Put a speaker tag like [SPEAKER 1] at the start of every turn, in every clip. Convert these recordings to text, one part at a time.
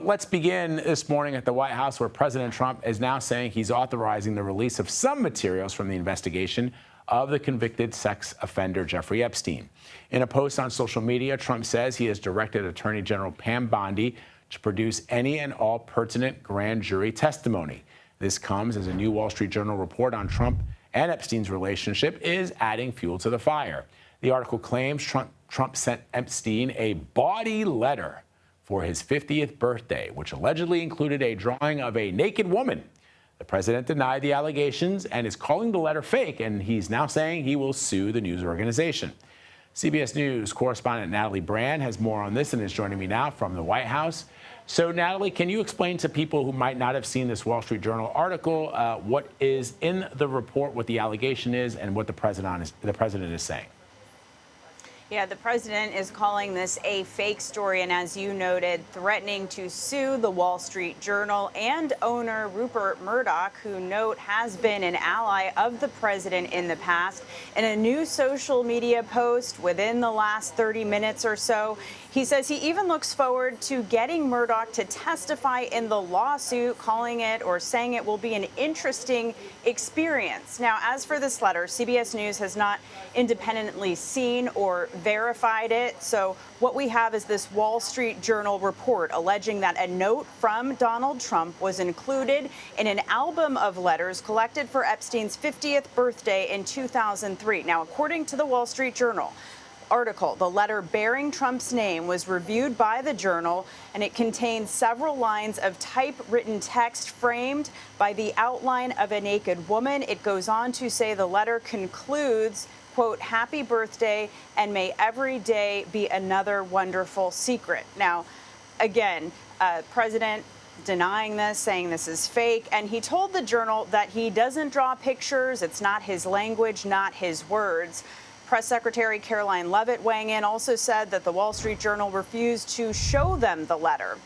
[SPEAKER 1] Let's begin this morning at the White House, where President Trump is now saying he's authorizing the release of some materials from the investigation of the convicted sex offender Jeffrey Epstein. In a post on social media, Trump says he has directed Attorney General Pam Bondi to produce any and all pertinent grand jury testimony. This comes as a new Wall Street Journal report on Trump and Epstein's relationship is adding fuel to the fire. The article claims Trump sent Epstein a bawdy letter for his 50th birthday, which allegedly included a drawing of a naked woman. The president denied the allegations and is calling the letter fake, and he's now saying he will sue the news organization. CBS News correspondent Natalie Brand has more on this and is joining me now from the White House. So, Natalie, can you explain to people who might not have seen this Wall Street Journal article what is in the report, what the allegation is, and what the president is saying?
[SPEAKER 2] Yeah, the president is calling this a fake story, and as you noted, threatening to sue the Wall Street Journal and owner Rupert Murdoch, who, note, has been an ally of the president in the past. In a new social media post within the last 30 minutes or so, he says he even looks forward to getting Murdoch to testify in the lawsuit, calling it or saying it will be an interesting experience. Now, as for this letter, CBS News has not independently seen or verified it. So what we have is this Wall Street Journal report alleging that a note from Donald Trump was included in an album of letters collected for Epstein's 50th birthday in 2003. Now, according to the Wall Street Journal article, the letter bearing Trump's name was reviewed by the Journal, and it contains several lines of typewritten text framed by the outline of a naked woman. It goes on to say the letter concludes, quote, "Happy birthday, and may every day be another wonderful secret." Now, again, President denying this, saying this is fake, and he told the Journal that he doesn't draw pictures. It's not his language, not his words. Press Secretary Caroline Leavitt, weighing in, also said that the Wall Street Journal refused to show them the letter.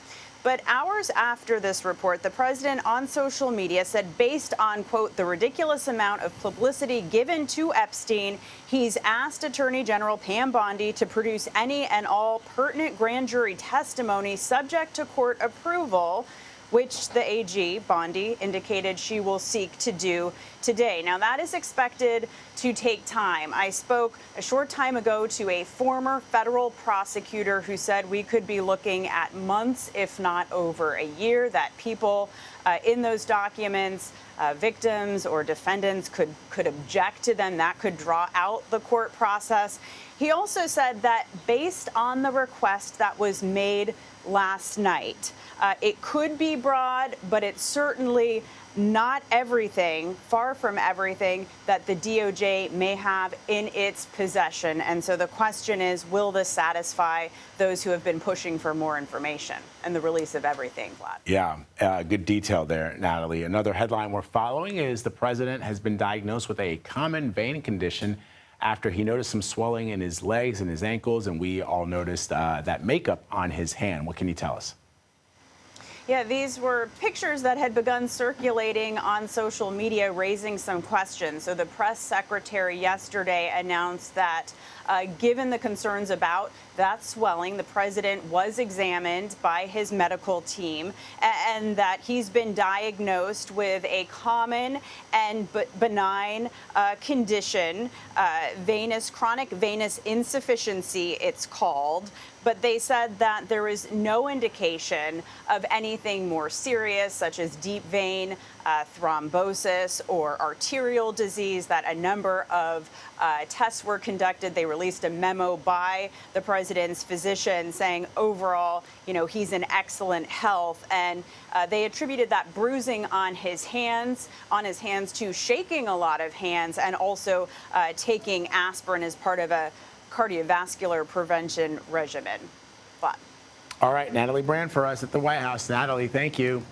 [SPEAKER 2] But hours after this report, the president on social media said, based on, quote, the ridiculous amount of publicity given to Epstein, he's asked Attorney General Pam Bondi to produce any and all pertinent grand jury testimony subject to court approval, which the AG, Bondi, indicated she will seek to do today. Now, that is expected to take time. I spoke a short time ago to a former federal prosecutor who said we could be looking at months, if not over a year, that people in those documents, victims or defendants, could object to them. That could draw out the court process. He also said that based on the request that was made last night, it could be broad, but it's certainly not everything, far from everything, that the DOJ may have in its possession. And so the question is, will this satisfy those who have been pushing for more information and the release of everything, Vlad?
[SPEAKER 1] Yeah, good detail there, Natalie. Another headline we're following is the president has been diagnosed with a common vein condition after he noticed some swelling in his legs and his ankles, and we all noticed that makeup on his hand. What can you tell us?
[SPEAKER 2] Yeah, these were pictures that had begun circulating on social media, raising some questions. So the press secretary yesterday announced that given the concerns about that swelling, the president was examined by his medical team, and that he's been diagnosed with a common and benign condition, chronic venous insufficiency, it's called. But they said that there is no indication of anything more serious, such as deep vein thrombosis or arterial disease, that a number of tests were conducted. They released a memo by the president's physician saying overall, he's in excellent health. And they attributed that bruising on his hands to shaking a lot of hands and also taking aspirin as part of a cardiovascular prevention regimen. But
[SPEAKER 1] all right, Natalie Brand for us at the White House. Natalie, thank you.